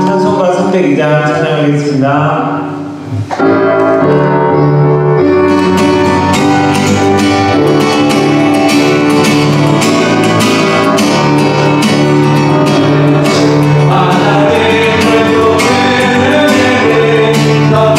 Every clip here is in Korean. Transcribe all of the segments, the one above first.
찬송가 302장 찬양하겠습니다. 너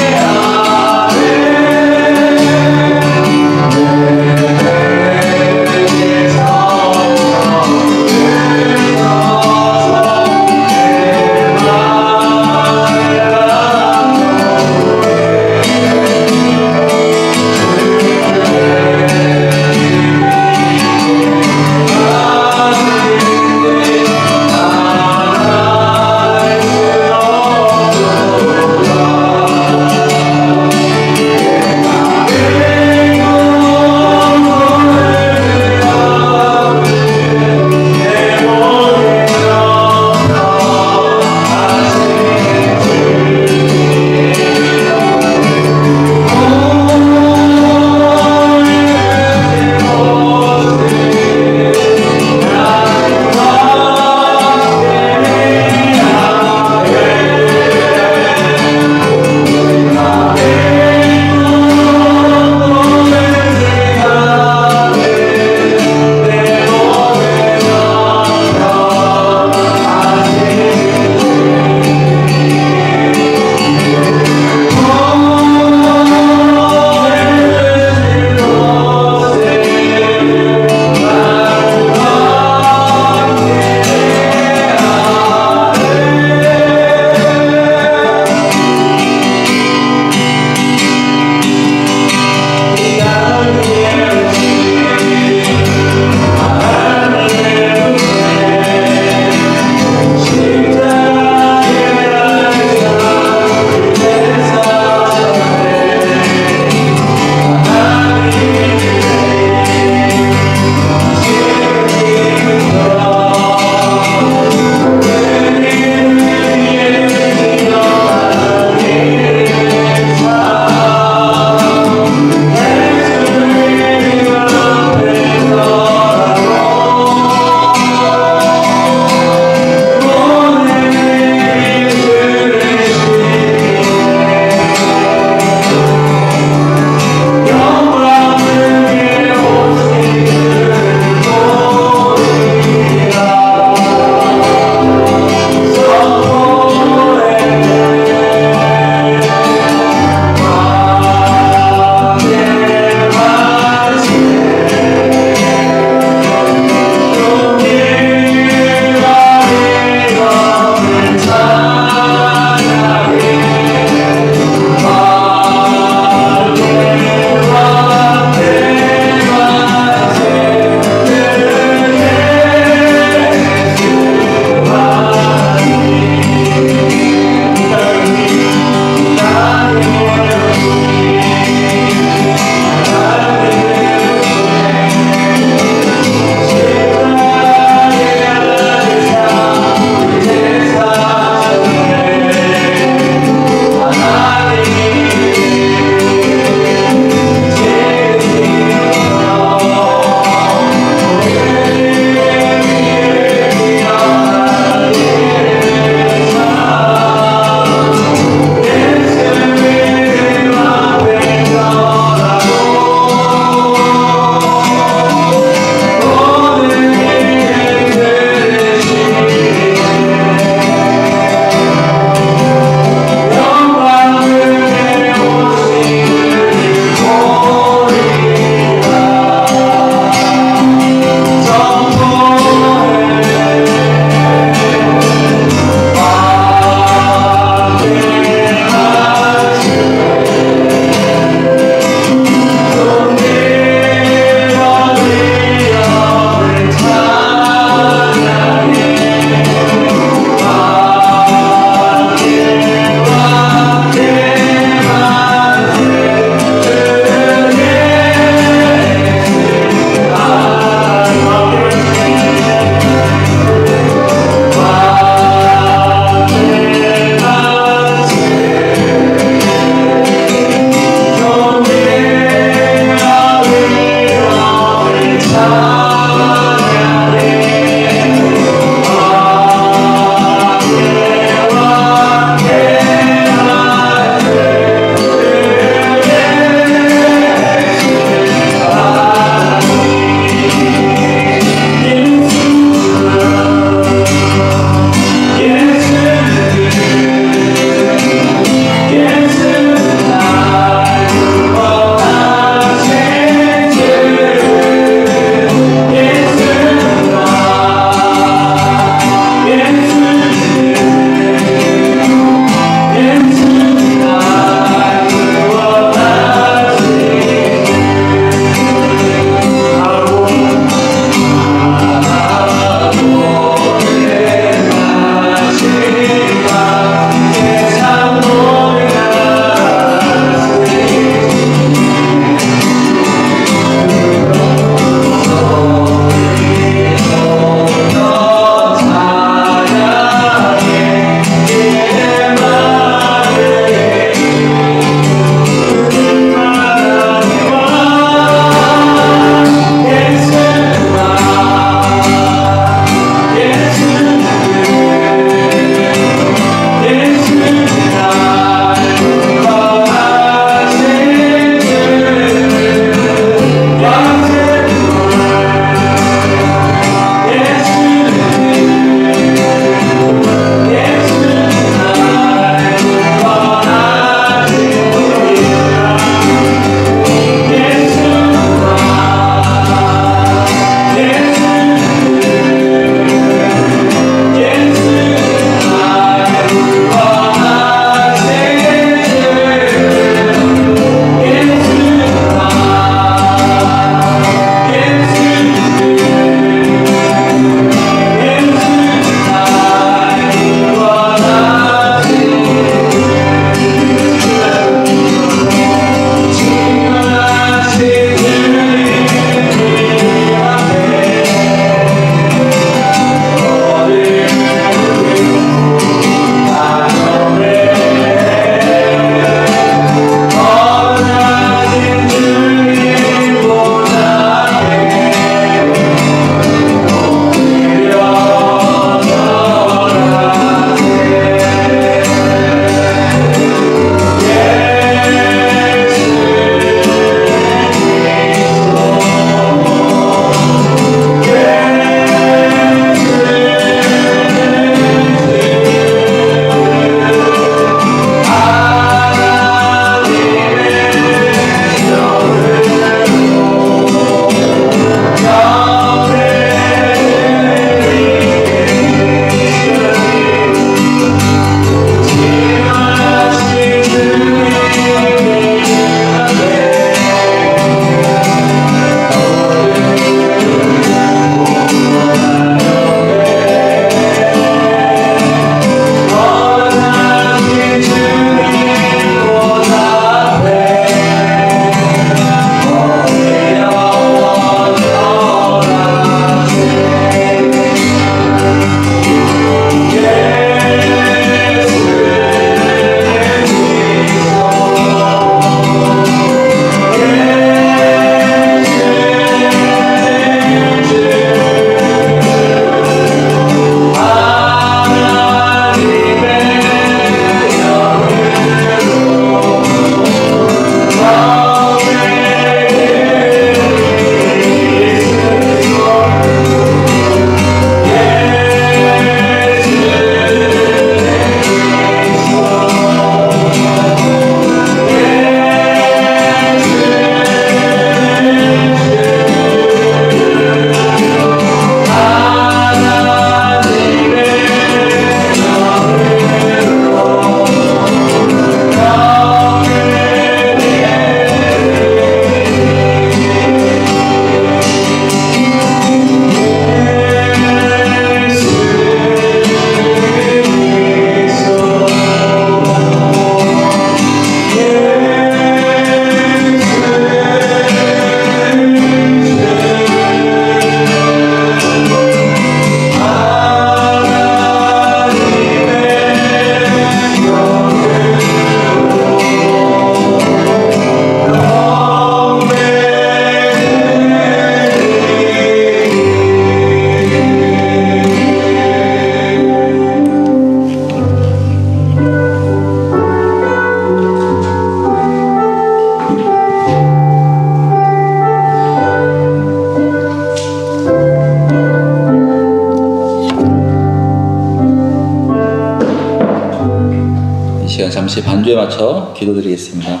잠시 반주에 맞춰 기도드리겠습니다.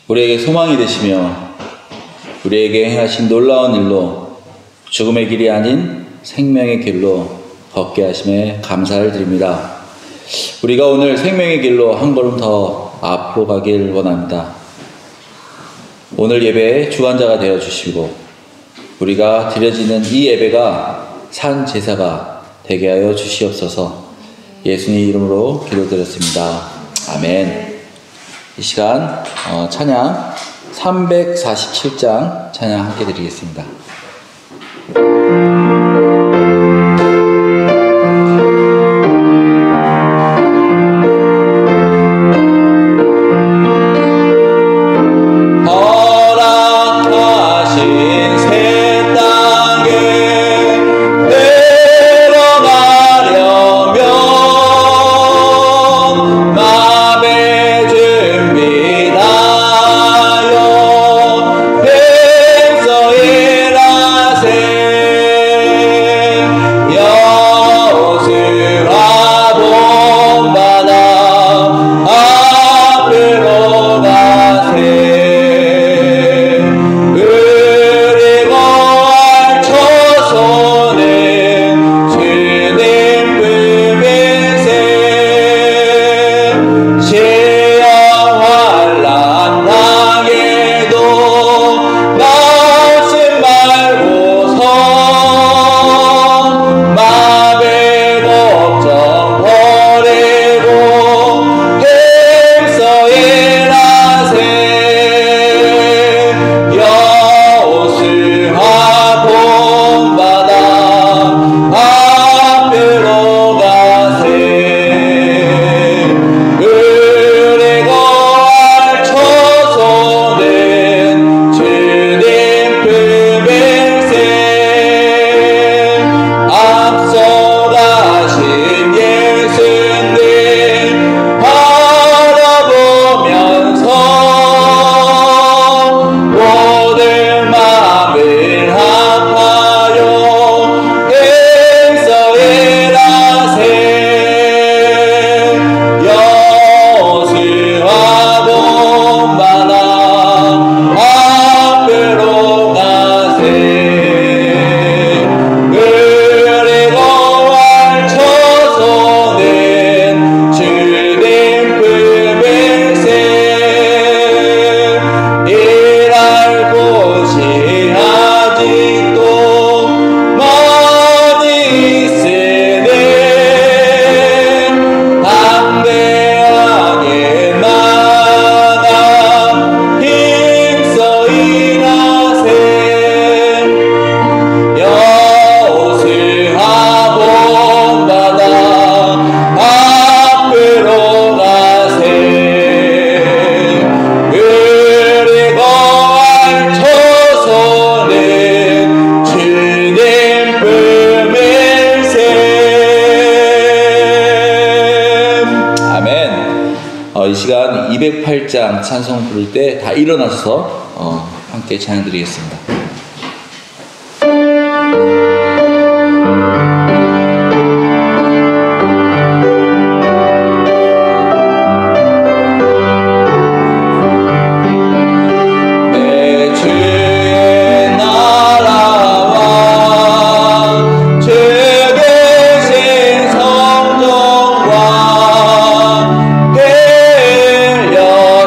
우리에게 소망이 되시며 우리에게 행하신 놀라운 일로 죽음의 길이 아닌 생명의 길로 걷게 하심에 감사를 드립니다. 우리가 오늘 생명의 길로 한 걸음 더 앞으로 가길 원합니다. 오늘 예배의 주관자가 되어주시고 우리가 드려지는 이 예배가 산 제사가 되게 하여 주시옵소서. 예수님 이름으로 기도드렸습니다. 아멘. 이 시간 찬양 347장 찬양 함께 드리겠습니다. 이 시간 208장 찬송 부를 때 다 일어나셔서 함께 찬양 드리겠습니다.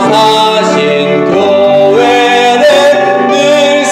사신 교회는 늘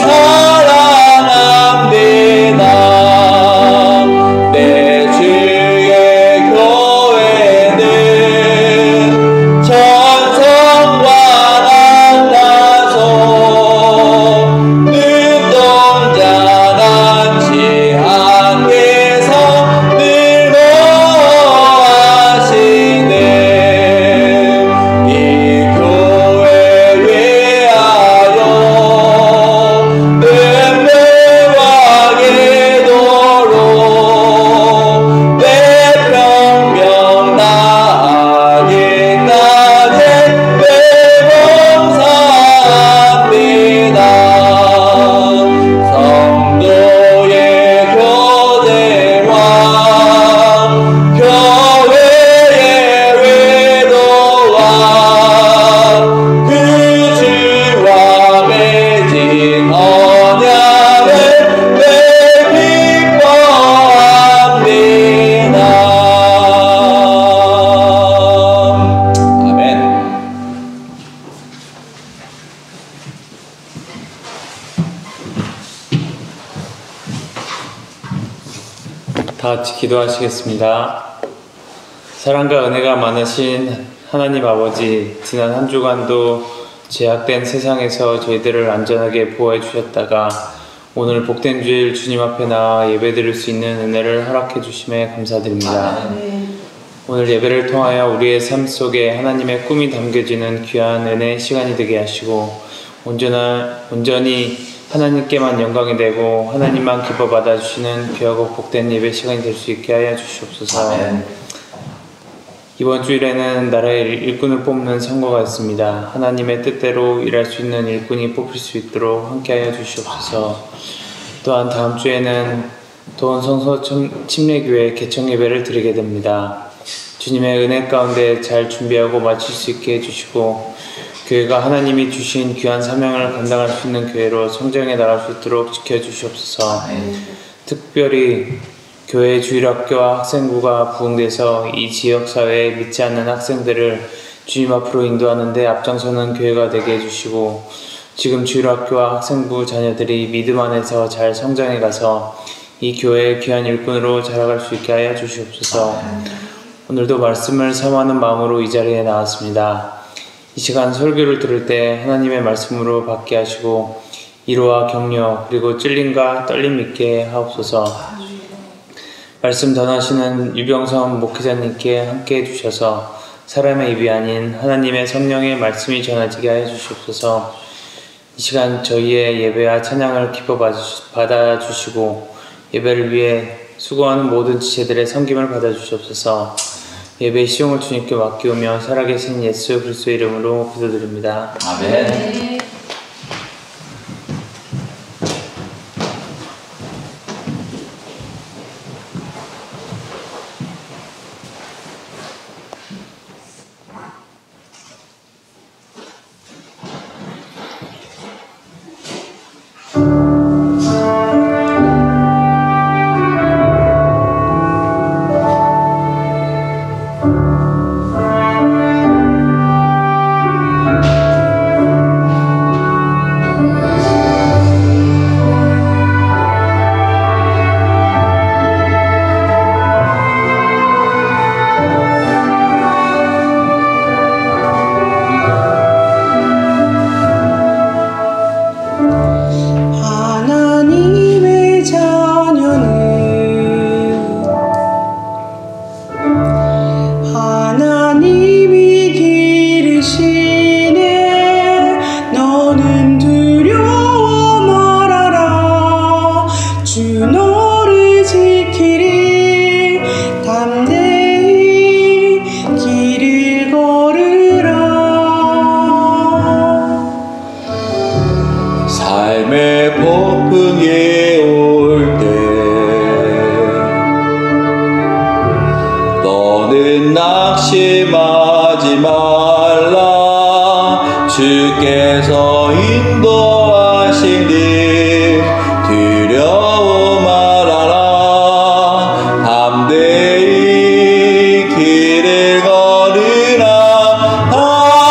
같이 기도하시겠습니다. 사랑과 은혜가 많으신 하나님 아버지, 지난 한 주간도 제약된 세상에서 저희들을 안전하게 보호해 주셨다가 오늘 복된 주일 주님 앞에 나와 예배드릴 수 있는 은혜를 허락해 주심에 감사드립니다. 오늘 예배를 통하여 우리의 삶 속에 하나님의 꿈이 담겨지는 귀한 은혜의 시간이 되게 하시고 온전히 하나님께만 영광이 되고 하나님만 기뻐 받아주시는 귀하고 복된 예배 시간이 될 수 있게 하여 주시옵소서. 이번 주일에는 나라의 일꾼을 뽑는 선거가 있습니다. 하나님의 뜻대로 일할 수 있는 일꾼이 뽑힐 수 있도록 함께하여 주시옵소서. 또한 다음 주에는 도원성서 침례교회 개청 예배를 드리게 됩니다. 주님의 은혜 가운데 잘 준비하고 마칠 수 있게 해주시고 교회가 하나님이 주신 귀한 사명을 감당할 수 있는 교회로 성장해 나갈 수 있도록 지켜주시옵소서. 특별히 교회 주일학교와 학생부가 부흥돼서 이 지역사회에 믿지 않는 학생들을 주님 앞으로 인도하는 데 앞장서는 교회가 되게 해주시고 지금 주일학교와 학생부 자녀들이 믿음 안에서 잘 성장해 가서 이 교회의 귀한 일꾼으로 자라갈 수 있게 하여 주시옵소서. 오늘도 말씀을 사모하는 마음으로 이 자리에 나왔습니다. 이 시간 설교를 들을 때 하나님의 말씀으로 받게 하시고 위로와 격려 그리고 찔림과 떨림 있게 하옵소서. 말씀 전하시는 유병성 목회자님께 함께 해주셔서 사람의 입이 아닌 하나님의 성령의 말씀이 전해지게 하여 주시옵소서. 이 시간 저희의 예배와 찬양을 기뻐 받아주시고 예배를 위해 수고하는 모든 지체들의 섬김을 받아주시옵소서. 예배의 시용을 주님께 맡기오며 살아계신 예수 그리스도의 이름으로 기도드립니다. 아멘. 낙심하지 말라. 주께서 인도하신 길 두려워 말아라. 담대히 길을 걸으라. 담대하라.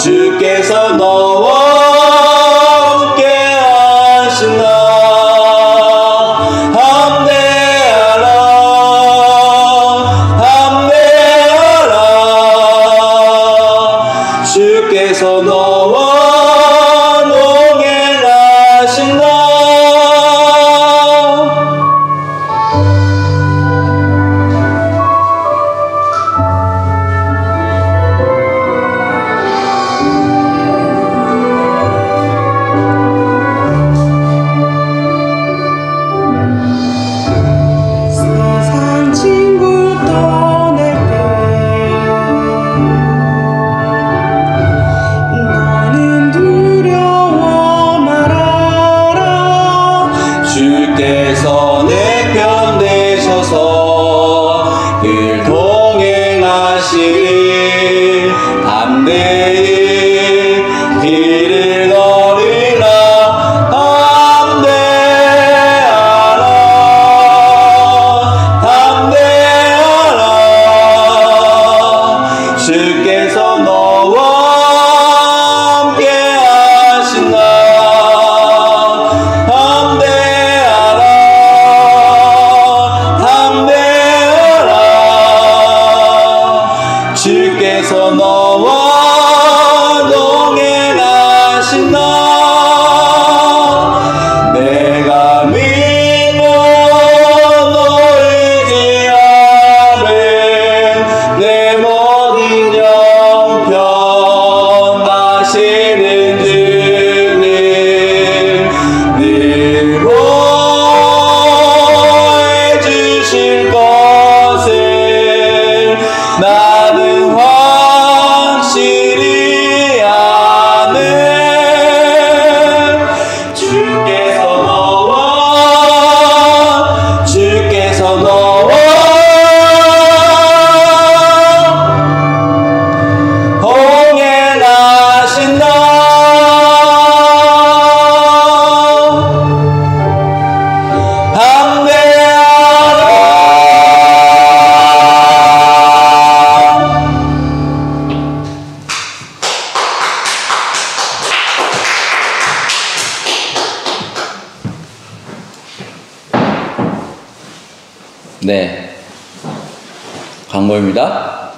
주께서 너와 주께서 너와 동행하신다. 주께서 너와 동행하신다. 네, 광고입니다.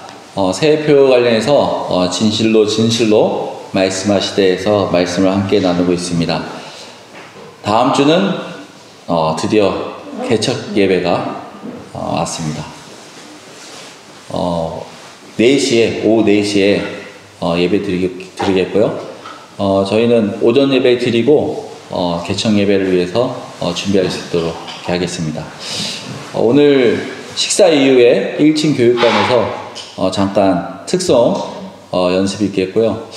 새해표 관련해서 진실로 말씀하시되에서 말씀을 함께 나누고 있습니다. 다음 주는 드디어 개척 예배가 왔습니다. 4시에, 오후 4시에 예배 드리겠고요. 저희는 오전 예배 드리고 개척 예배를 위해서 준비할 수 있도록 이렇게 하겠습니다. 오늘 식사 이후에 1층 교육관에서 잠깐 특성 연습이 있겠고요.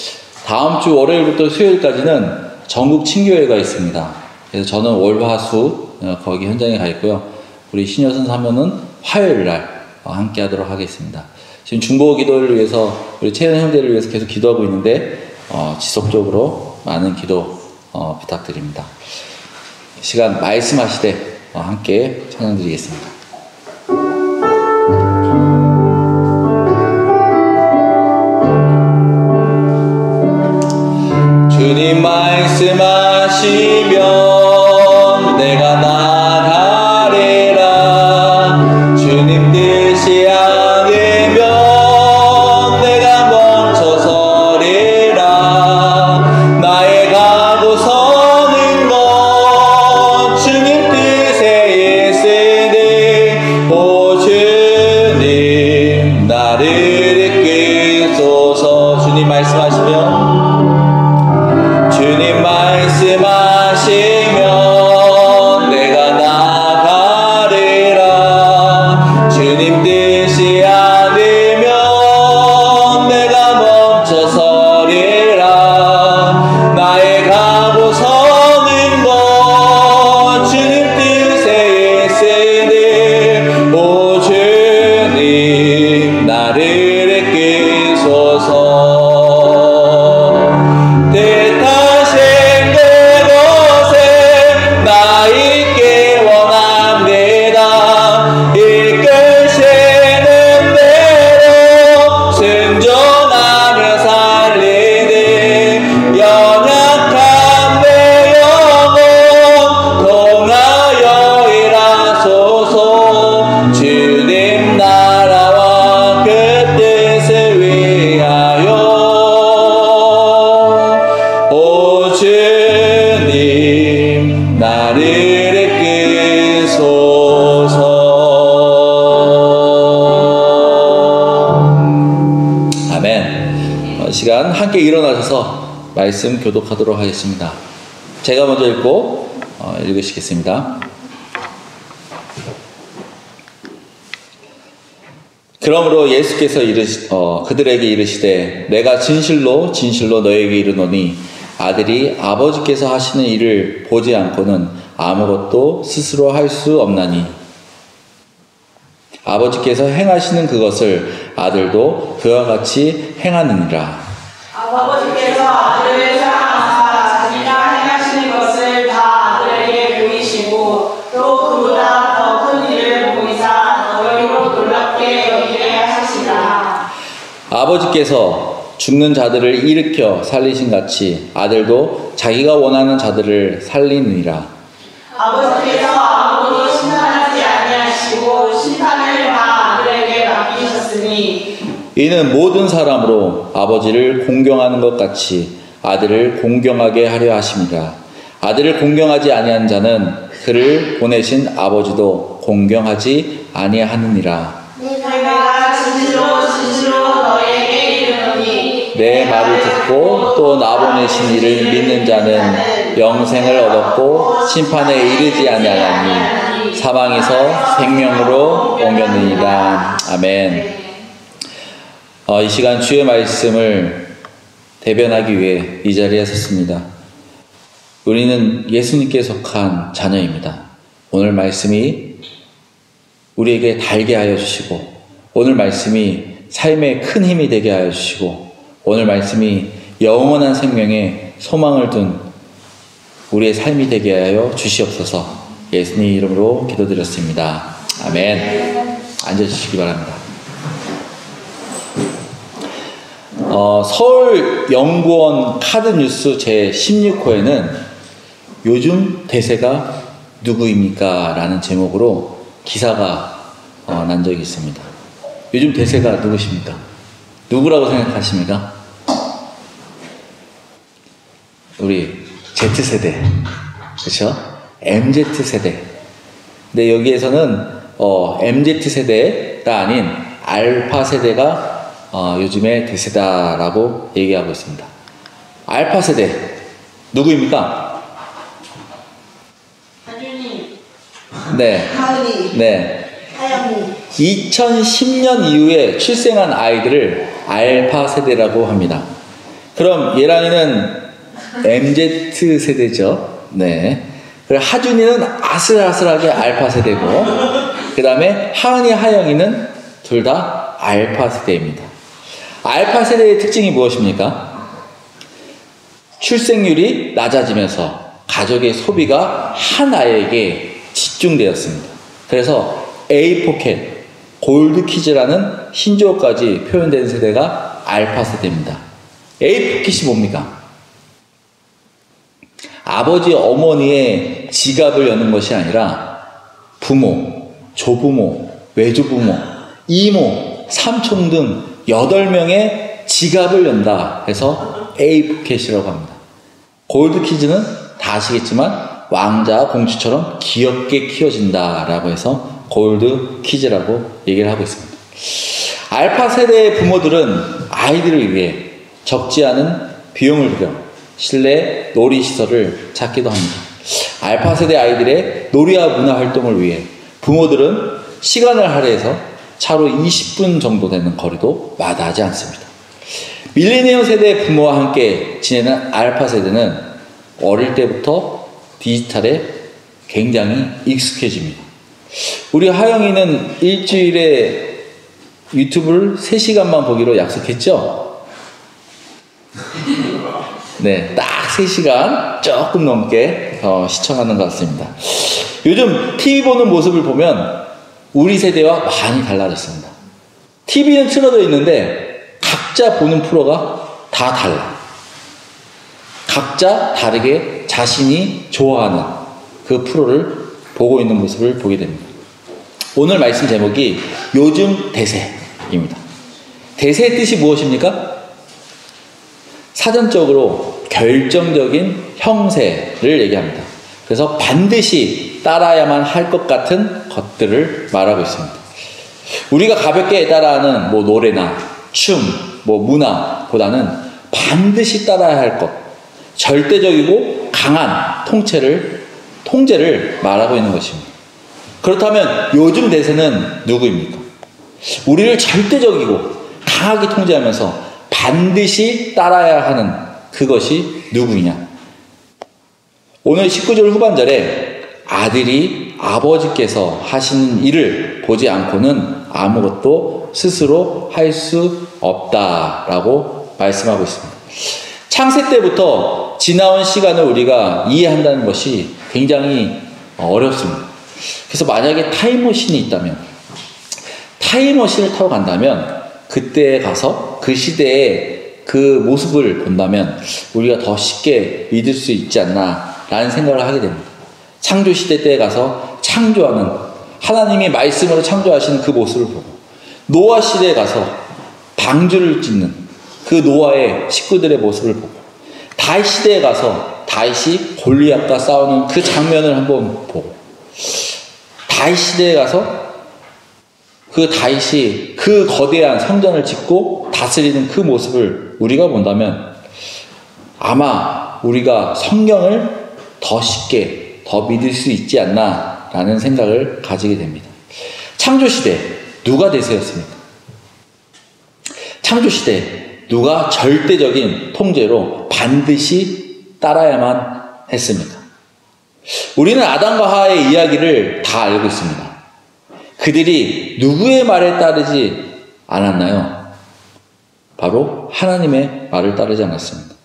다음 주 월요일부터 수요일까지는 전국 친교회가 있습니다. 그래서 저는 월, 화, 수 거기 현장에 가 있고요. 우리 신여선 사모는 화요일 날 함께 하도록 하겠습니다. 지금 중보 기도를 위해서 우리 채연 형제를 위해서 계속 기도하고 있는데 지속적으로 많은 기도 부탁드립니다. 시간 말씀하시되 함께 찬양드리겠습니다. 주님 말씀하시면 내가 나가리라. 주님 뜻이 아니면 내가 멈춰서리라. 나의 가고 서는 것 주님 뜻에 있으니 오 주님 나를 이끄소서. 주님 말씀하시면 주님 말씀하시면 내가 나가리라. 주님 뜻이 아니면 내가 멈춰서리라. 나의 가고 서는 것 주님 뜻에 있으니 오 주님 나를 이끄소서. 시간 함께 일어나셔서 말씀 교독하도록 하겠습니다. 제가 먼저 읽고 읽으시겠습니다. 그러므로 예수께서 그들에게 이르시되 내가 진실로 너에게 이르노니 아들이 아버지께서 하시는 일을 보지 않고는 아무것도 스스로 할 수 없나니 아버지께서 행하시는 그것을 아들도 그와 같이 행하느니라. 아버지께서 아들을 사랑하사 자기가 행하시는 것을 다 아들에게 보이시고 또 그보다 더 큰 일을 보이사 너희로 놀랍게 여기게 하시리라. 아버지께서 죽는 자들을 일으켜 살리신 같이 아들도 자기가 원하는 자들을 살리느니라. 아버지께서 아무도 심판하지 아니하시고 심판을 다 아들에게 맡기셨으니 이는 모든 사람으로 아버지를 공경하는 것 같이 아들을 공경하게 하려 하심이라. 아들을 공경하지 아니한 자는 그를 보내신 아버지도 공경하지 아니하느니라. 내가 진실로 너에게 이르노니 내 말을 듣고 또 나 보내신 이를 믿는 자는 영생을 얻었고 심판에 이르지 아니하나니 사망에서 생명으로 옮겼느니라. 아멘. 이 시간 주의 말씀을 대변하기 위해 이 자리에 섰습니다. 우리는 예수님께 속한 자녀입니다. 오늘 말씀이 우리에게 달게 하여 주시고, 오늘 말씀이 삶에 큰 힘이 되게 하여 주시고, 오늘 말씀이 영원한 생명에 소망을 둔 우리의 삶이 되게 하여 주시옵소서. 예수님 이름으로 기도드렸습니다. 아멘. 앉아주시기 바랍니다. 서울연구원 카드뉴스 제16호에는 요즘 대세가 누구입니까? 라는 제목으로 기사가 난 적이 있습니다. 요즘 대세가 누구십니까? 누구라고 생각하십니까? 우리 Z세대, 그렇죠? MZ세대. 근데 여기에서는 MZ세대가 아닌 알파세대가 요즘의 대세다라고 얘기하고 있습니다. 알파세대 누구입니까? 하준이, 네. 하은이, 네. 하영이. 2010년 이후에 출생한 아이들을 알파세대라고 합니다. 그럼 예랑이는 MZ세대죠. 네. 그리고 하준이는 아슬아슬하게 알파세대고, 그 다음에 하은이, 하영이는 둘 다 알파세대입니다. 알파세대의 특징이 무엇입니까? 출생률이 낮아지면서 가족의 소비가 한 아이에게 집중되었습니다. 그래서 A4캣, 골드키즈라는 신조어까지 표현된 세대가 알파세대입니다. A4캣이 뭡니까? 아버지, 어머니의 지갑을 여는 것이 아니라 부모, 조부모, 외조부모, 이모, 삼촌 등 8명의 지갑을 연다 해서 A4캣이라고 합니다. 골드키즈는 다 아시겠지만 왕자, 공주처럼 귀엽게 키워진다라고 해서 골드키즈라고 얘기를 하고 있습니다. 알파 세대의 부모들은 아이들을 위해 적지 않은 비용을 들여 실내 놀이시설을 찾기도 합니다. 알파 세대 아이들의 놀이와 문화활동을 위해 부모들은 시간을 할애해서 차로 20분 정도 되는 거리도 마다하지 않습니다. 밀레니엄 세대의 부모와 함께 지내는 알파 세대는 어릴 때부터 디지털에 굉장히 익숙해집니다. 우리 하영이는 일주일에 유튜브를 3시간만 보기로 약속했죠? 네, 딱 3시간 조금 넘게 시청하는 것 같습니다. 요즘 TV 보는 모습을 보면 우리 세대와 많이 달라졌습니다. TV는 틀어져 있는데 각자 보는 프로가 다 달라. 각자 다르게 자신이 좋아하는 그 프로를 보고 있는 모습을 보게 됩니다. 오늘 말씀 제목이 요즘 대세입니다. 대세의 뜻이 무엇입니까? 사전적으로 결정적인 형세를 얘기합니다. 그래서 반드시 따라야만 할 것 같은 것들을 말하고 있습니다. 우리가 가볍게 따라하는 노래나 춤, 문화보다는 반드시 따라야 할 것, 절대적이고 강한 통제를 말하고 있는 것입니다. 그렇다면 요즘 대세는 누구입니까? 우리를 절대적이고 강하게 통제하면서 반드시 따라야 하는 그것이 누구이냐? 오늘 19절 후반절에 아들이 아버지께서 하시는 일을 보지 않고는 아무것도 스스로 할 수 없다라고 말씀하고 있습니다. 창세 때부터 지나온 시간을 우리가 이해한다는 것이 굉장히 어렵습니다. 그래서 만약에 타임머신이 있다면, 타임머신을 타고 간다면 그때에 가서 그 시대의 그 모습을 본다면 우리가 더 쉽게 믿을 수 있지 않나 라는 생각을 하게 됩니다. 창조시대 때에 가서 창조하는, 하나님이 말씀으로 창조하시는 그 모습을 보고, 노아 시대에 가서 방주를 짓는 그 노아의 식구들의 모습을 보고, 다윗 시대에 가서 다윗이 골리앗과 싸우는 그 장면을 한번 보고, 다윗 시대에 가서 그 다윗이 그 거대한 성전을 짓고 다스리는 그 모습을 우리가 본다면 아마 우리가 성경을 더 쉽게 더 믿을 수 있지 않나 라는 생각을 가지게 됩니다. 창조시대 누가 대세였습니까? 창조시대 누가 절대적인 통제로 반드시 따라야만 했습니까? 우리는 아담과 하와의 이야기를 다 알고 있습니다. 그들이 누구의 말에 따르지 않았나요? 바로 하나님의 말을 따르지 않았습니다.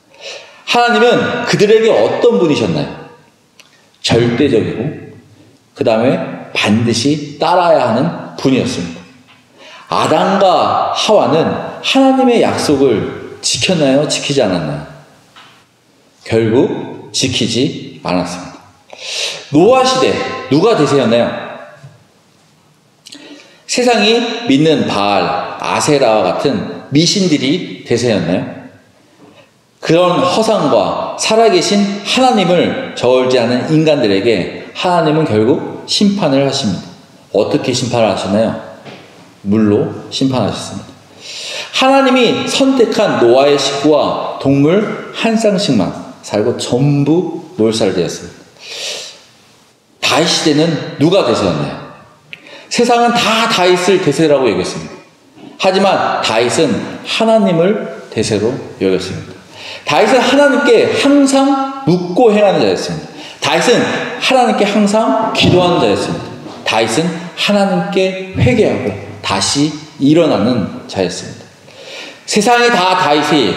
하나님은 그들에게 어떤 분이셨나요? 절대적이고 그 다음에 반드시 따라야 하는 분이었습니다. 아담과 하와는 하나님의 약속을 지켰나요? 지키지 않았나요? 결국 지키지 않았습니다. 노아 시대 누가 대세였나요? 세상이 믿는 바알, 아세라와 같은 미신들이 대세였나요? 그런 허상과 살아계신 하나님을 저울지 않은 인간들에게 하나님은 결국 심판을 하십니다. 어떻게 심판을 하시나요? 물로 심판하셨습니다. 하나님이 선택한 노아의 식구와 동물 한 쌍씩만 살고 전부 몰살되었습니다. 다윗 시대는 누가 대세였나요? 세상은 다 다윗을 대세라고 여겼습니다. 하지만 다윗은 하나님을 대세로 여겼습니다. 다윗은 하나님께 항상 묻고 행하는 자였습니다. 다윗은 하나님께 항상 기도하는 자였습니다. 다윗은 하나님께 회개하고 다시 일어나는 자였습니다. 세상이 다 다윗이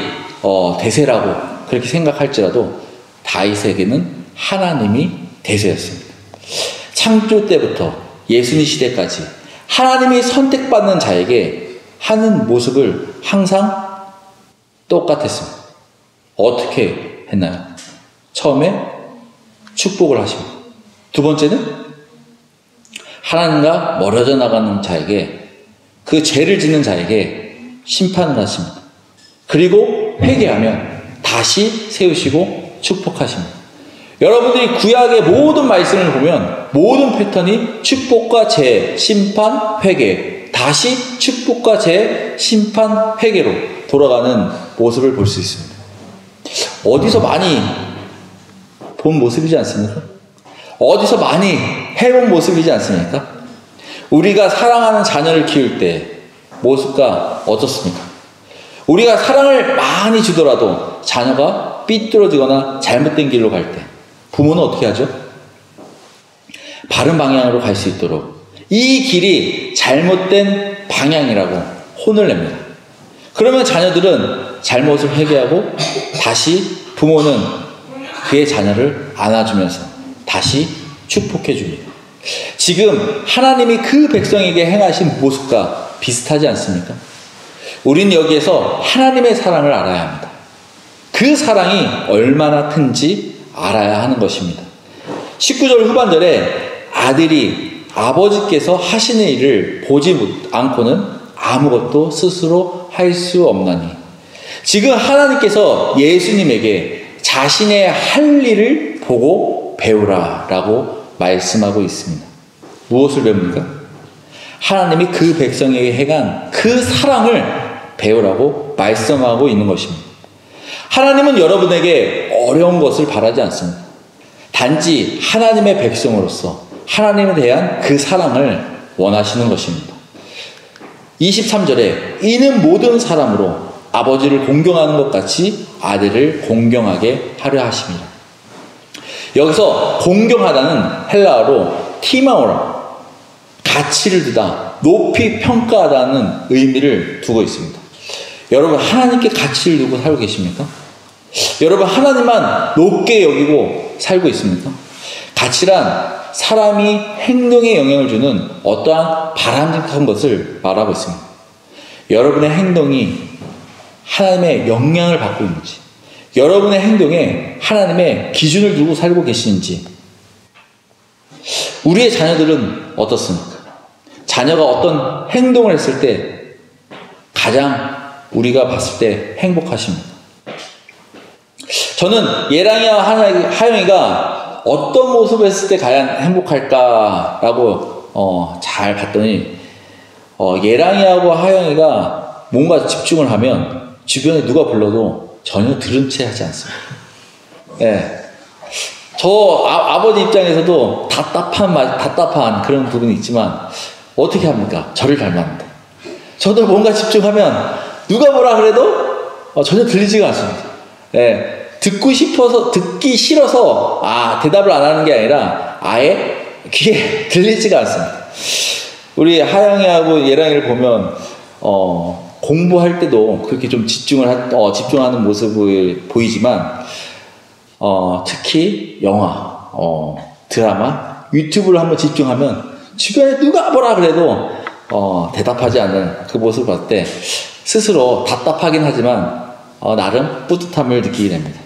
대세라고 그렇게 생각할지라도 다윗에게는 하나님이 대세였습니다. 창조 때부터 예수님 시대까지 하나님이 선택받는 자에게 하는 모습을 항상 똑같았습니다. 어떻게 했나요? 처음에 축복을 하십니다. 두 번째는 하나님과 멀어져 나가는 자에게, 그 죄를 짓는 자에게 심판을 하십니다. 그리고 회개하면 다시 세우시고 축복하십니다. 여러분들이 구약의 모든 말씀을 보면 모든 패턴이 축복과 죄, 심판, 회개, 다시 축복과 죄, 심판, 회개로 돌아가는 모습을 볼 수 있습니다. 어디서 많이 본 모습이지 않습니까? 어디서 많이 해본 모습이지 않습니까? 우리가 사랑하는 자녀를 키울 때 모습과 어떻습니까? 우리가 사랑을 많이 주더라도 자녀가 삐뚤어지거나 잘못된 길로 갈 때 부모는 어떻게 하죠? 바른 방향으로 갈 수 있도록 이 길이 잘못된 방향이라고 혼을 냅니다. 그러면 자녀들은 잘못을 회개하고 다시 부모는 그의 자녀를 안아주면서 다시 축복해 줍니다. 지금 하나님이 그 백성에게 행하신 모습과 비슷하지 않습니까? 우리는 여기에서 하나님의 사랑을 알아야 합니다. 그 사랑이 얼마나 큰지 알아야 하는 것입니다. 19절 후반절에 아들이 아버지께서 하시는 일을 보지 않고는 아무것도 스스로 할 수 없나니, 지금 하나님께서 예수님에게 자신의 할 일을 보고 배우라 라고 말씀하고 있습니다. 무엇을 배웁니까? 하나님이 그 백성에게 행한 그 사랑을 배우라고 말씀하고 있는 것입니다. 하나님은 여러분에게 어려운 것을 바라지 않습니다. 단지 하나님의 백성으로서 하나님에 대한 그 사랑을 원하시는 것입니다. 23절에 이는 모든 사람으로 아버지를 공경하는 것 같이 아들을 공경하게 하려 하십니다. 여기서 공경하다는 헬라어로 티마오라, 가치를 두다, 높이 평가하다는 의미를 두고 있습니다. 여러분, 하나님께 가치를 두고 살고 계십니까? 여러분, 하나님만 높게 여기고 살고 있습니까? 가치란 사람이 행동에 영향을 주는 어떠한 바람직한 것을 말하고 있습니다. 여러분의 행동이 하나님의 영향을 받고 있는지, 여러분의 행동에 하나님의 기준을 두고 살고 계시는지. 우리의 자녀들은 어떻습니까? 자녀가 어떤 행동을 했을 때 가장 우리가 봤을 때 행복하십니까? 저는 예랑이와 하영이가 어떤 모습을 했을 때 과연 행복할까라고 잘 봤더니 예랑이하고 하영이가 뭔가 집중을 하면 주변에 누가 불러도 전혀 들은 채 하지 않습니다. 예. 저 아버지 입장에서도 답답한 그런 부분이 있지만 어떻게 합니까? 저를 닮았는데. 저도 뭔가 집중하면 누가 뭐라 그래도 전혀 들리지가 않습니다. 예. 듣기 싫어서 대답을 안 하는 게 아니라 아예 귀에 들리지가 않습니다. 우리 하영이하고 예랑이를 보면 공부할 때도 그렇게 좀 집중하는 모습을 보이지만 특히 영화, 드라마, 유튜브를 한번 집중하면 주변에 누가 뭐라 그래도 대답하지 않는 그 모습을 봤을 때 스스로 답답하긴 하지만 나름 뿌듯함을 느끼게 됩니다.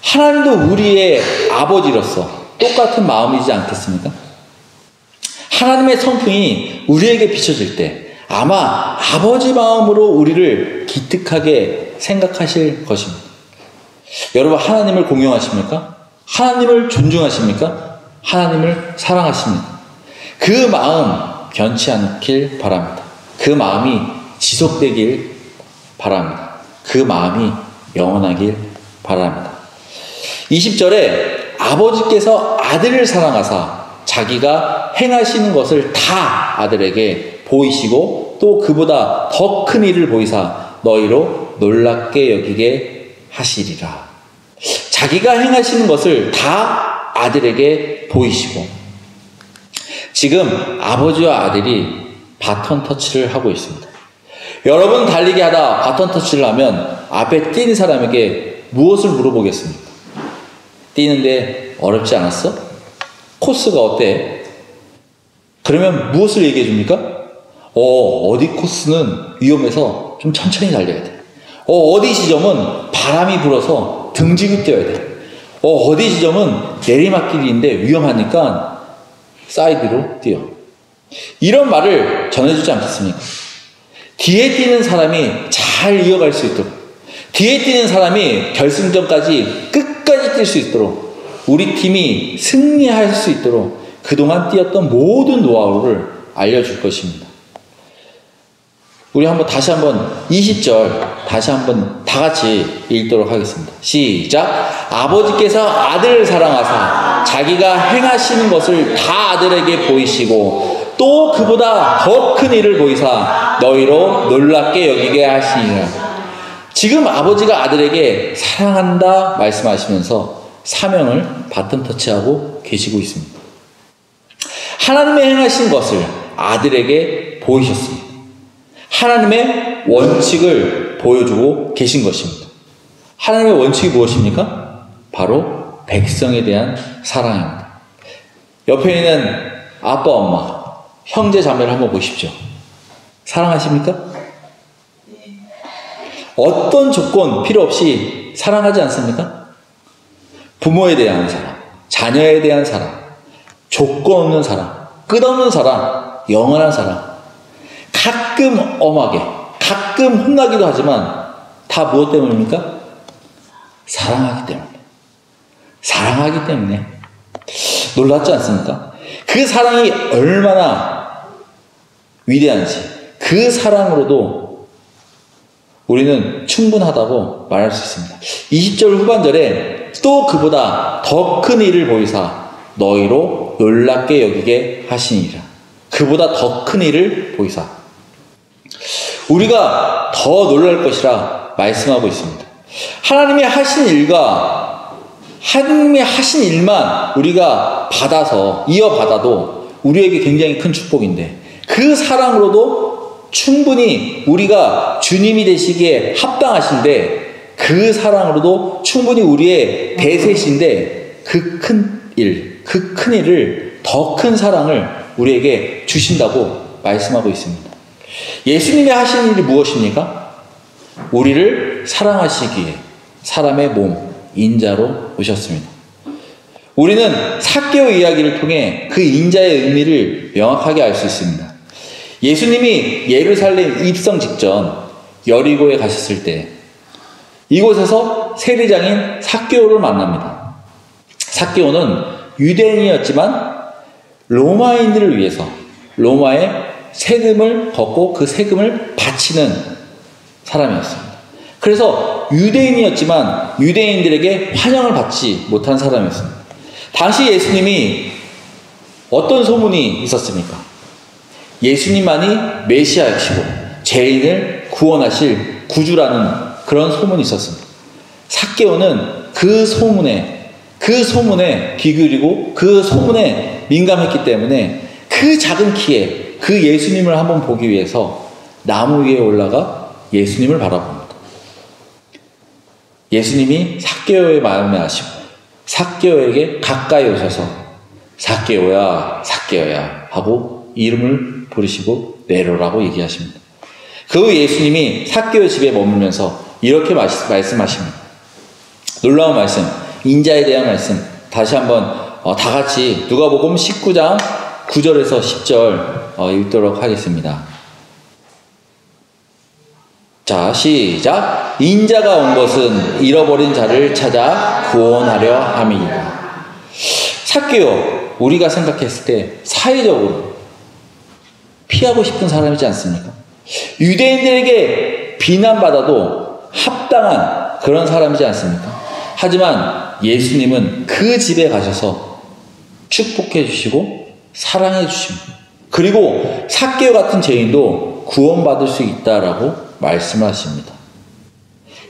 하나님도 우리의 아버지로서 똑같은 마음이지 않겠습니까? 하나님의 성품이 우리에게 비춰질 때 아마 아버지 마음으로 우리를 기특하게 생각하실 것입니다. 여러분, 하나님을 공경하십니까? 하나님을 존중하십니까? 하나님을 사랑하십니까? 그 마음 변치 않길 바랍니다. 그 마음이 지속되길 바랍니다. 그 마음이 영원하길 바랍니다. 20절에 아버지께서 아들을 사랑하사 자기가 행하시는 것을 다 아들에게 보이시고 또 그보다 더 큰 일을 보이사 너희로 놀랍게 여기게 하시리라. 자기가 행하시는 것을 다 아들에게 보이시고, 지금 아버지와 아들이 바톤 터치를 하고 있습니다. 여러분, 달리기 하다 바톤 터치를 하면 앞에 뛰는 사람에게 무엇을 물어보겠습니까? 뛰는데 어렵지 않았어? 코스가 어때? 그러면 무엇을 얘기해 줍니까? 어디 코스는 위험해서 좀 천천히 달려야 돼. 어디 지점은 바람이 불어서 등지고 뛰어야 돼. 어디 지점은 내리막길인데 위험하니까 사이드로 뛰어. 이런 말을 전해주지 않겠습니까? 뒤에 뛰는 사람이 잘 이어갈 수 있도록, 뒤에 뛰는 사람이 결승전까지 끝까지 뛸 수 있도록, 우리 팀이 승리할 수 있도록 그동안 뛰었던 모든 노하우를 알려줄 것입니다. 우리 다시 한번 20절 다시 한번 다 같이 읽도록 하겠습니다. 시작. 아버지께서 아들을 사랑하사 자기가 행하시는 것을 다 아들에게 보이시고 또 그보다 더 큰 일을 보이사 너희로 놀랍게 여기게 하시니라. 지금 아버지가 아들에게 사랑한다 말씀하시면서 사명을 바톤 터치하고 계시고 있습니다. 하나님의 행하신 것을 아들에게 보이셨습니다. 하나님의 원칙을 보여주고 계신 것입니다. 하나님의 원칙이 무엇입니까? 바로 백성에 대한 사랑입니다. 옆에 있는 아빠, 엄마, 형제, 자매를 한번 보십시오. 사랑하십니까? 어떤 조건 필요 없이 사랑하지 않습니까? 부모에 대한 사랑, 자녀에 대한 사랑, 조건 없는 사랑, 끝없는 사랑, 영원한 사랑. 가끔 엄하게, 가끔 혼나기도 하지만 다 무엇 때문입니까? 사랑하기 때문에. 사랑하기 때문에. 놀랍지 않습니까? 그 사랑이 얼마나 위대한지, 그 사랑으로도 우리는 충분하다고 말할 수 있습니다. 20절 후반절에 또 그보다 더 큰 일을 보이사 너희로 놀랍게 여기게 하시니라. 그보다 더 큰 일을 보이사. 우리가 더 놀랄 것이라 말씀하고 있습니다. 하나님이 하신 일만 우리가 이어받아도 우리에게 굉장히 큰 축복인데, 그 사랑으로도 충분히 우리가 주님이 되시기에 합당하신데, 그 사랑으로도 충분히 우리의 대세신데, 그 큰 일을, 더 큰 사랑을 우리에게 주신다고 말씀하고 있습니다. 예수님이 하신 일이 무엇입니까? 우리를 사랑하시기에 사람의 몸, 인자로 오셨습니다. 우리는 삭개오 이야기를 통해 그 인자의 의미를 명확하게 알 수 있습니다. 예수님이 예루살렘 입성 직전 여리고에 가셨을 때 이곳에서 세리장인 삭개오를 만납니다. 삭개오는 유대인이었지만 로마인들을 위해서 로마의 세금을 걷고 그 세금을 바치는 사람이었습니다. 그래서 유대인이었지만 유대인들에게 환영을 받지 못한 사람이었습니다. 당시 예수님이 어떤 소문이 있었습니까? 예수님만이 메시아이시고 죄인을 구원하실 구주라는 그런 소문이 있었습니다. 삭개오는 그 소문에 귀 기울이고 그 소문에 민감했기 때문에 그 작은 키에 그 예수님을 한번 보기 위해서 나무 위에 올라가 예수님을 바라봅니다. 예수님이 삭개오의 마음에 아시고 삭개오에게 가까이 오셔서 삭개오야 하고 이름을 부르시고 내려오라고 얘기하십니다. 그 후 예수님이 삭개오 집에 머물면서 이렇게 말씀하십니다. 놀라운 말씀, 인자에 대한 말씀, 다시 한번 다 같이 누가복음 19장 9절에서 10절 읽도록 하겠습니다. 자, 시작. 인자가 온 것은 잃어버린 자를 찾아 구원하려 함이니라. 삭개오, 우리가 생각했을 때 사회적으로 피하고 싶은 사람이지 않습니까? 유대인들에게 비난받아도 합당한 그런 사람이지 않습니까? 하지만 예수님은 그 집에 가셔서 축복해 주시고 사랑해 주십니다. 그리고 삭개오 같은 죄인도 구원받을 수 있다라고 말씀하십니다.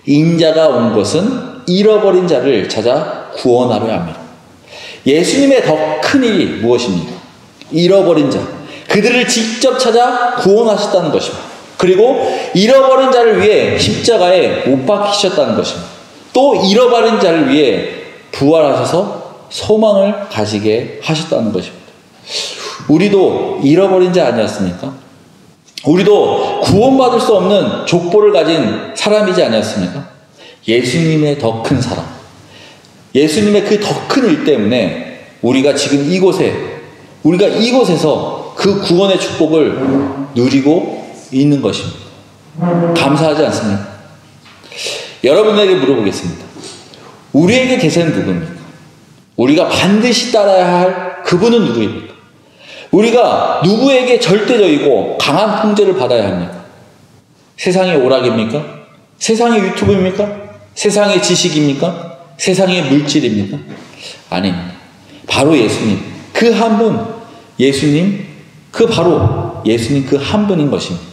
인자가 온 것은 잃어버린 자를 찾아 구원하려 합니다. 예수님의 더 큰 일이 무엇입니까? 잃어버린 자, 그들을 직접 찾아 구원하셨다는 것입니다. 그리고 잃어버린 자를 위해 십자가에 못 박히셨다는 것입니다. 또 잃어버린 자를 위해 부활하셔서 소망을 가지게 하셨다는 것입니다. 우리도 잃어버린 자 아니었습니까? 우리도 구원받을 수 없는 족보를 가진 사람이지 아니었습니까? 예수님의 더 큰 사랑, 예수님의 그 더 큰 일 때문에 우리가 지금 이곳에서 그 구원의 축복을 누리고 있는 것입니다. 감사하지 않습니까? 여러분에게 물어보겠습니다. 우리에게 대세는 누구입니까? 우리가 반드시 따라야 할 그분은 누구입니까? 우리가 누구에게 절대적이고 강한 통제를 받아야 합니까? 세상의 오락입니까? 세상의 유튜브입니까? 세상의 지식입니까? 세상의 물질입니까? 아닙니다. 바로 예수님, 그 한 분, 예수님 그 한 분인 것입니다.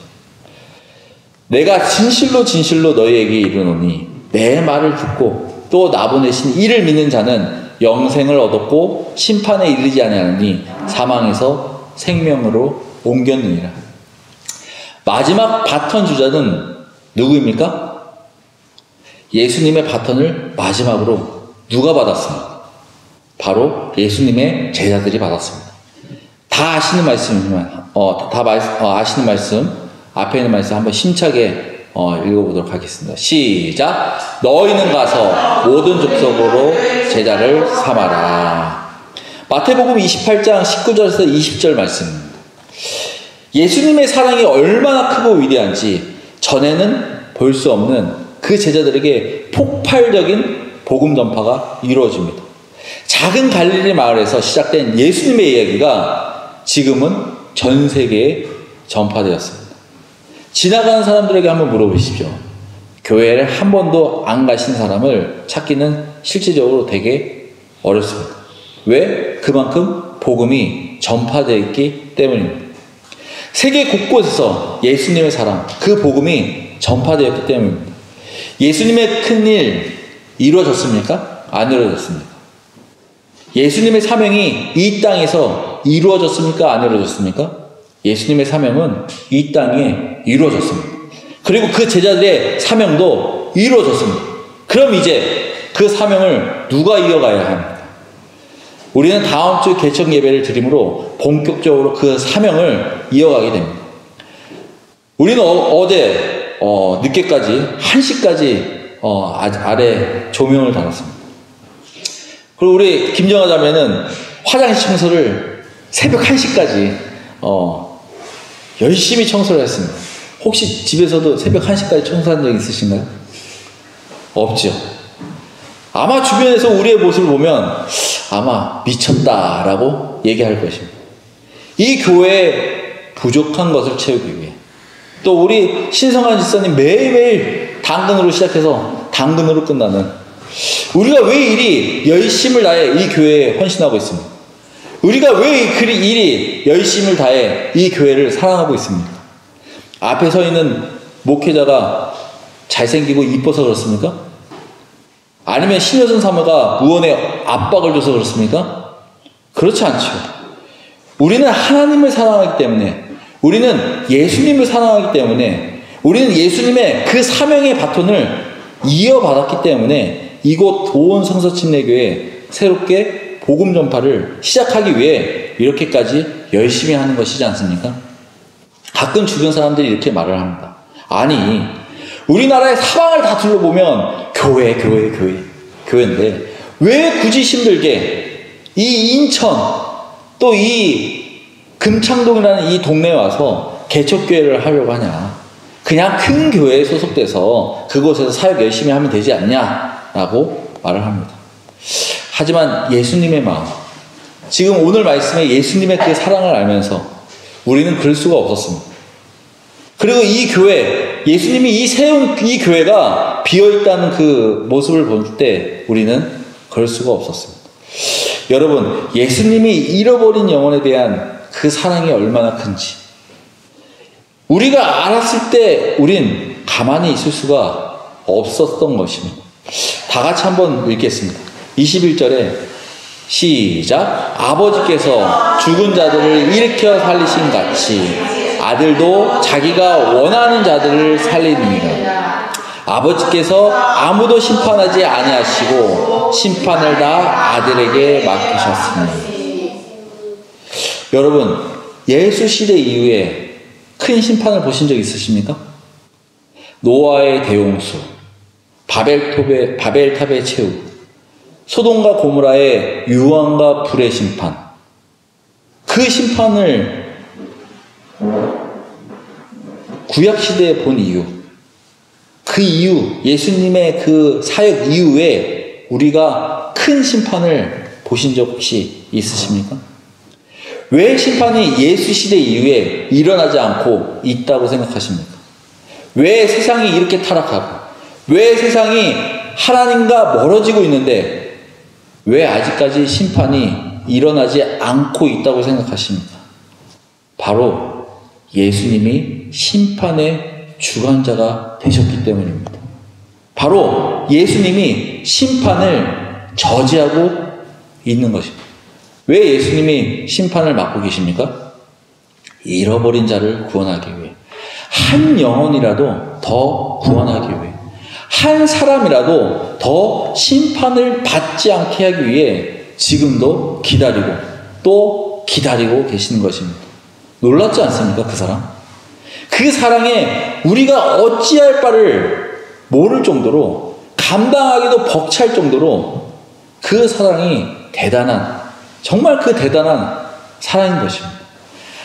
내가 진실로 너희에게 이르노니 내 말을 듣고 또 나보내신 이를 믿는 자는 영생을 얻었고 심판에 이르지 아니하느니 사망에서 생명으로 옮겼느니라. 마지막 바톤 주자는 누구입니까? 예수님의 바톤을 마지막으로 누가 받았습니까? 바로 예수님의 제자들이 받았습니다. 다 아시는 말씀이지만 아시는 말씀, 앞에 있는 말씀 한번 심차게 읽어보도록 하겠습니다. 시작. 너희는 가서 모든 족속으로 제자를 삼아라. 마태복음 28장 19절에서 20절 말씀입니다. 예수님의 사랑이 얼마나 크고 위대한지 전에는 볼 수 없는 그 제자들에게 폭발적인 복음 전파가 이루어집니다. 작은 갈릴리 마을에서 시작된 예수님의 이야기가 지금은 전 세계에 전파되었습니다. 지나가는 사람들에게 한번 물어보십시오. 교회를 한 번도 안 가신 사람을 찾기는 실질적으로 되게 어렵습니다. 왜? 그만큼 복음이 전파되어 있기 때문입니다. 세계 곳곳에서 예수님의 사랑, 그 복음이 전파되었기 때문입니다. 예수님의 큰일 이루어졌습니까? 안 이루어졌습니까? 예수님의 사명이 이 땅에서 이루어졌습니까? 안 이루어졌습니까? 예수님의 사명은 이 땅에 이루어졌습니다. 그리고 그 제자들의 사명도 이루어졌습니다. 그럼 이제 그 사명을 누가 이어가야 합니까? 우리는 다음 주 개척 예배를 드림으로 본격적으로 그 사명을 이어가게 됩니다. 우리는 어제 늦게까지 1시까지 아래 조명을 달았습니다. 그리고 우리 김정아 자매는 화장실 청소를 새벽 1시까지 열심히 청소를 했습니다. 혹시 집에서도 새벽 1시까지 청소한 적 있으신가요? 없죠. 아마 주변에서 우리의 모습을 보면 아마 미쳤다라고 얘기할 것입니다. 이 교회에 부족한 것을 채우기 위해, 또 우리 신성한 집사님 매일매일 당근으로 시작해서 당근으로 끝나는, 우리가 왜 이리 열심을 다해 이 교회에 헌신하고 있습니까? 우리가 왜 이리 열심을 다해 이 교회를 사랑하고 있습니까? 앞에 서 있는 목회자가 잘생기고 이뻐서 그렇습니까? 아니면 신여선 사모가 무언의 압박을 줘서 그렇습니까? 그렇지 않죠. 우리는 하나님을 사랑하기 때문에, 우리는 예수님을 사랑하기 때문에, 우리는 예수님의 그 사명의 바톤을 이어받았기 때문에 이곳 도원 성서침례교회 새롭게 복음 전파를 시작하기 위해 이렇게까지 열심히 하는 것이지 않습니까? 가끔 주변 사람들이 이렇게 말을 합니다. 아니, 우리나라의 사방을 다 둘러보면 교회인데 왜 굳이 힘들게 이 인천 또 이 금창동이라는 이 동네에 와서 개척교회를 하려고 하냐. 그냥 큰 교회에 소속돼서 그곳에서 사역 열심히 하면 되지 않냐라고 말을 합니다. 하지만 예수님의 마음, 지금 오늘 말씀에 예수님의 그 사랑을 알면서 우리는 그럴 수가 없었습니다. 그리고 이 교회, 예수님이 세운 이 교회가 비어있다는 그 모습을 볼 때 우리는 그럴 수가 없었습니다. 여러분, 예수님이 잃어버린 영혼에 대한 그 사랑이 얼마나 큰지 우리가 알았을 때 우린 가만히 있을 수가 없었던 것입니다. 다 같이 한번 읽겠습니다. 21절에 시작. 아버지께서 죽은 자들을 일으켜 살리신 같이 아들도 자기가 원하는 자들을 살리느니라. 아버지께서 아무도 심판하지 아니하시고 심판을 다 아들에게 맡기셨으니. 여러분, 예수 시대 이후에 큰 심판을 보신 적 있으십니까? 노아의 대홍수, 바벨탑의 최후, 소돔과 고모라의 유황과 불의 심판. 그 심판을 구약시대에 본 이유, 그 이유, 예수님의 그 사역 이후에 우리가 큰 심판을 보신 적 혹시 있으십니까? 왜 심판이 예수 시대 이후에 일어나지 않고 있다고 생각하십니까? 왜 세상이 이렇게 타락하고, 왜 세상이 하나님과 멀어지고 있는데 왜 아직까지 심판이 일어나지 않고 있다고 생각하십니까? 바로 예수님이 심판의 주관자가 되셨기 때문입니다. 바로 예수님이 심판을 저지하고 있는 것입니다. 왜 예수님이 심판을 맡고 계십니까? 잃어버린 자를 구원하기 위해, 한 영혼이라도 더 구원하기 위해, 한 사람이라도 더 심판을 받지 않게 하기 위해 지금도 기다리고 또 기다리고 계시는 것입니다. 놀랍지 않습니까? 그 사랑. 그 사랑에 우리가 어찌할 바를 모를 정도로, 감당하기도 벅찰 정도로 그 사랑이 대단한, 정말 그 대단한 사랑인 것입니다.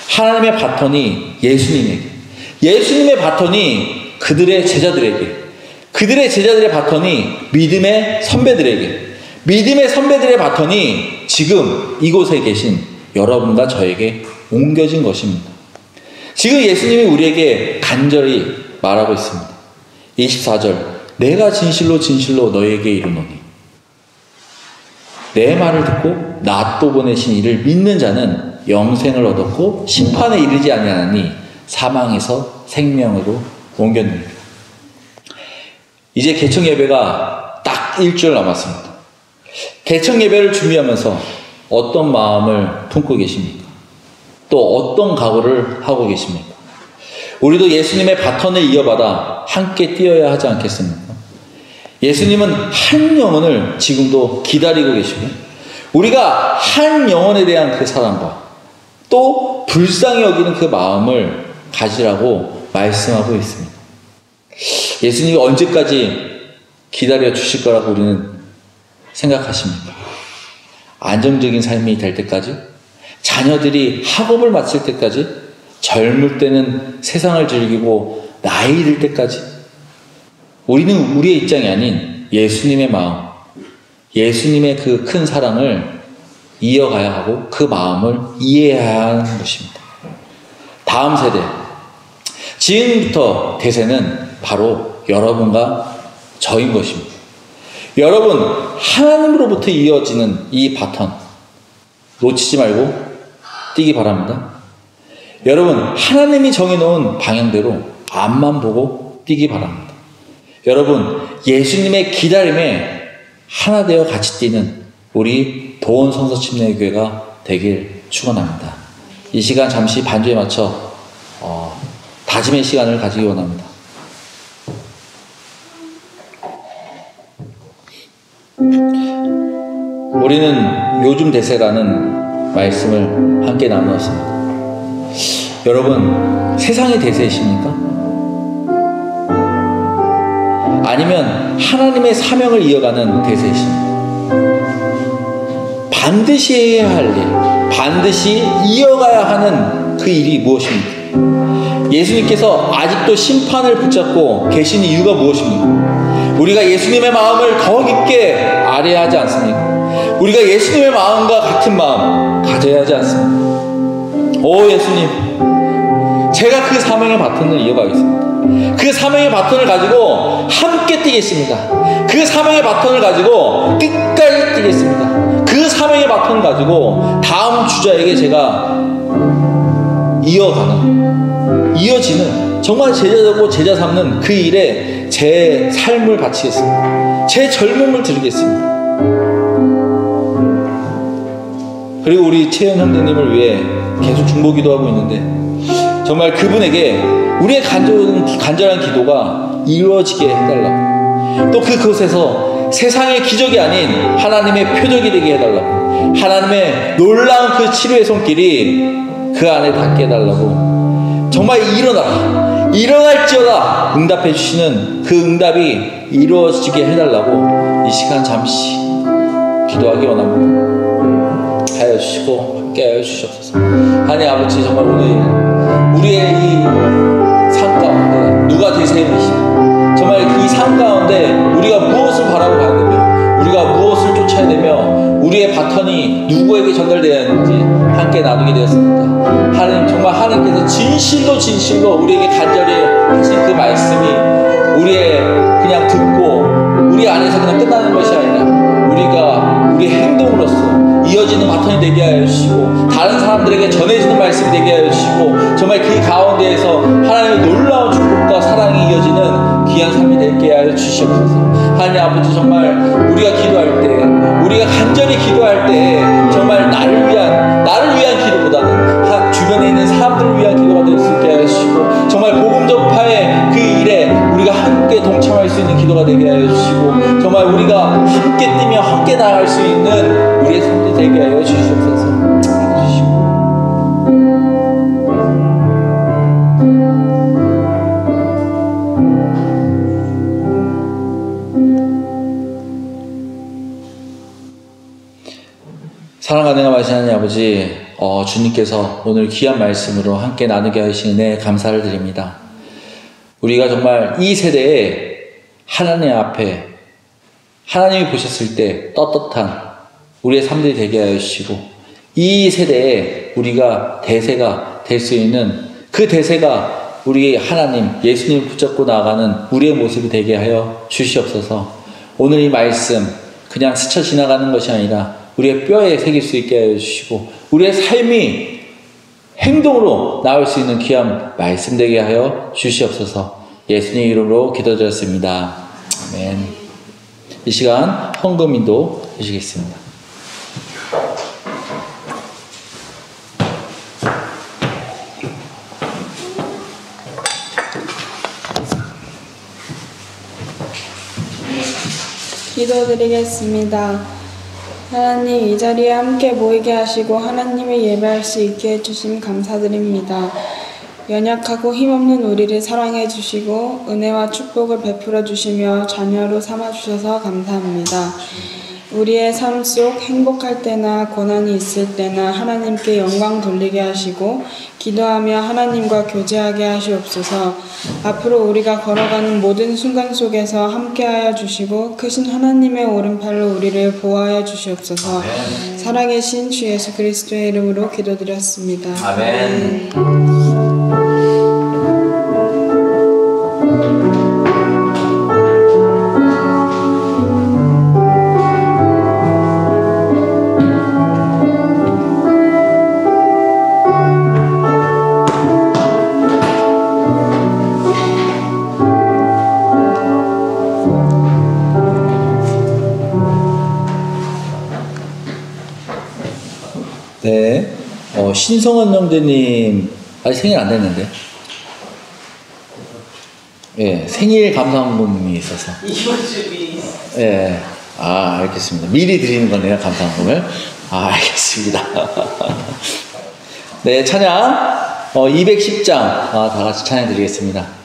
하나님의 바톤이 예수님에게, 예수님의 바톤이 그들의 제자들에게, 그들의 제자들의 바톤이 믿음의 선배들에게, 믿음의 선배들의 바톤이 지금 이곳에 계신 여러분과 저에게 옮겨진 것입니다. 지금 예수님이 우리에게 간절히 말하고 있습니다. 24절, 내가 진실로 진실로 너에게 이르노니 내 말을 듣고 나 또 보내신 이를 믿는 자는 영생을 얻었고 심판에 이르지 아니하나니 사망에서 생명으로 옮겼느니라. 이제 개청 예배가 딱 일주일 남았습니다. 개청 예배를 준비하면서 어떤 마음을 품고 계십니까? 또 어떤 각오를 하고 계십니까? 우리도 예수님의 바톤을 이어받아 함께 뛰어야 하지 않겠습니까? 예수님은 한 영혼을 지금도 기다리고 계시고, 우리가 한 영혼에 대한 그 사랑과 또 불쌍히 여기는 그 마음을 가지라고 말씀하고 있습니다. 예수님이 언제까지 기다려 주실 거라고 우리는 생각하십니까? 안정적인 삶이 될 때까지? 자녀들이 학업을 마칠 때까지? 젊을 때는 세상을 즐기고 나이 들 때까지? 우리는 우리의 입장이 아닌 예수님의 마음, 예수님의 그 큰 사랑을 이어가야 하고 그 마음을 이해해야 하는 것입니다. 다음 세대, 지금부터 대세는 바로 여러분과 저인 것입니다. 여러분, 하나님으로부터 이어지는 이 바톤 놓치지 말고 뛰기 바랍니다. 여러분, 하나님이 정해놓은 방향대로 앞만 보고 뛰기 바랍니다. 여러분, 예수님의 기다림에 하나 되어 같이 뛰는 우리 도원 성서 침례교회가 되길 축원합니다. 이 시간 잠시 반주에 맞춰 다짐의 시간을 가지기 원합니다. 우리는 요즘 대세라는 말씀을 함께 나누었습니다. 여러분, 세상의 대세이십니까? 아니면 하나님의 사명을 이어가는 대세이십니까? 반드시 해야 할 일, 반드시 이어가야 하는 그 일이 무엇입니까? 예수님께서 아직도 심판을 붙잡고 계신 이유가 무엇입니까? 우리가 예수님의 마음을 더 깊게 알아야 하지 않습니까? 우리가 예수님의 마음과 같은 마음 가져야 하지 않습니까? 오 예수님, 제가 그 사명의 바톤을 이어가겠습니다. 그 사명의 바톤을 가지고 함께 뛰겠습니다. 그 사명의 바톤을 가지고 끝까지 뛰겠습니다. 그 사명의 바톤을 가지고 다음 주자에게 제가 이어지는 정말 제자 되고 제자 삼는 그 일에 제 삶을 바치겠습니다. 제 젊음을 드리겠습니다. 그리고 우리 채연 형제님을 위해 계속 중보기도 하고 있는데 정말 그분에게 우리의 간절한 기도가 이루어지게 해달라고, 또 그곳에서 세상의 기적이 아닌 하나님의 표적이 되게 해달라고, 하나님의 놀라운 그 치료의 손길이 그 안에 닿게 해달라고, 정말 일어날지어다 응답해 주시는 그 응답이 이루어지게 해달라고 이 시간 잠시 기도하기 원합니다. 하여 주시고 함께 하여 주시옵소서. 하나님 아버지, 정말 오늘 우리의 이 삶 가운데 누가 대세이십니까? 정말 이 삶 가운데 우리가 무엇을 바라고 가야 되며 우리가 무엇을 쫓아야 되며 우리의 바톤이 누구에게 전달되어야 하는지 함께 나누게 되었습니다. 하나님, 정말 하나님께서 진실로 우리에게 간절히 하신 그 말씀이 우리의 그냥 듣고 우리 안에서 그냥 끝나는 것이 아니라 우리가 우리의 행동으로서 이어지는 바톤이 되게 하여 주시고 다른 사람들에게 전해지는 말씀이 되게 하여 주시고 정말 그 가운데에서 하나님의 놀라운 축복과 사랑이 이어지는 귀한 삶이 되게 하여 주시옵소서. 하나님 아버지, 정말 우리가 기도할 때, 우리가 간절히 기도할 때 정말 나를 위한 기도보다는 주변에 있는 사람들을 위한 기도가 될 수 있게 하여 주시고 정말 복음 전파의 그 일에 우리가 함께 동참할 수 있는 기도가 되게 하여 주시고 정말 우리가 함께 뛰며 함께 나아갈 수 있는 우리의 삶이 되게 하여 주시옵소서. 사랑하는 하나님 아버지, 주님께서 오늘 귀한 말씀으로 함께 나누게 하시니 감사를 드립니다. 우리가 정말 이 세대에 하나님 앞에 하나님이 보셨을 때 떳떳한 우리의 삶들이 되게 하여 주시고 이 세대에 우리가 대세가 될 수 있는 그 대세가 우리 하나님 예수님을 붙잡고 나아가는 우리의 모습이 되게 하여 주시옵소서. 오늘 이 말씀 그냥 스쳐 지나가는 것이 아니라 우리의 뼈에 새길 수 있게 하여 주시고 우리의 삶이 행동으로 나올 수 있는 귀한 말씀 되게 하여 주시옵소서. 예수님 이름으로 기도드렸습니다. 아멘. 이 시간 헌금인도 해주시겠습니다. 기도드리겠습니다. 하나님, 이 자리에 함께 모이게 하시고 하나님을 예배할 수 있게 해주심 감사드립니다. 연약하고 힘없는 우리를 사랑해 주시고 은혜와 축복을 베풀어 주시며 자녀로 삼아 주셔서 감사합니다. 우리의 삶 속 행복할 때나 고난이 있을 때나 하나님께 영광 돌리게 하시고 기도하며 하나님과 교제하게 하시옵소서. 앞으로 우리가 걸어가는 모든 순간 속에서 함께하여 주시고 크신 하나님의 오른팔로 우리를 보호하여 주시옵소서. 아멘. 살아계신 주 예수 그리스도의 이름으로 기도드렸습니다. 아멘. 네. 신성원 형제님 아직 생일 안 됐는데. 예, 생일 감사헌금이 있어서. 이번 주 미리. 예. 아, 알겠습니다. 미리 드리는 거네요, 감사헌금을. 아, 알겠습니다. 네, 찬양 210장 다 같이 찬양 드리겠습니다.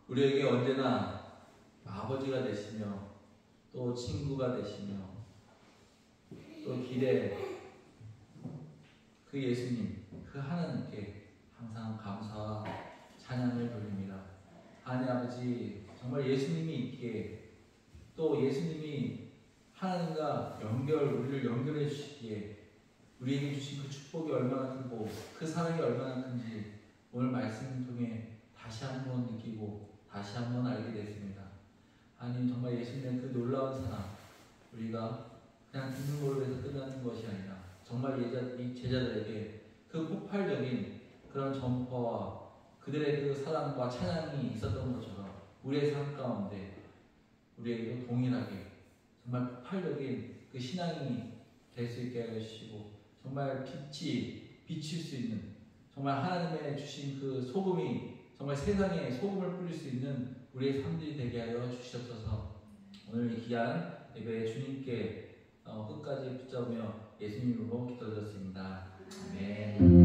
우리에게 언제나 아버지가 되시며 또 친구가 되시며 또 길에 그 예수님, 그 하나님께 항상 감사와 찬양을 돌립니다. 하나님 아버지, 정말 예수님이 있기에 또 예수님이 하나님과 우리를 연결해 주시기에 우리에게 주신 그 축복이 얼마나 크고 그 사랑이 얼마나 큰지 오늘 말씀을 통해 다시 한번 느끼고 다시 한번 알게 됐습니다. 하나님, 정말 예수님의 그 놀라운 사랑, 우리가 그냥 듣는 걸로 해서 끝나는 것이 아니라 정말 이 제자들에게 그 폭발적인 그런 전파와 그들의 그 사랑과 찬양이 있었던 것처럼 우리의 삶 가운데 우리에게도 동일하게 정말 폭발적인 그 신앙이 될 수 있게 하여 주시고 정말 빛이 비칠 수 있는, 정말 하나님의 주신 그 소금이 정말 세상에 소금을 뿌릴 수 있는 우리의 삶들이 되게 하여 주시옵소서. 오늘 이 귀한 예배에 주님께 끝까지 붙잡으며 예수님으로 기도드렸습니다. 아멘.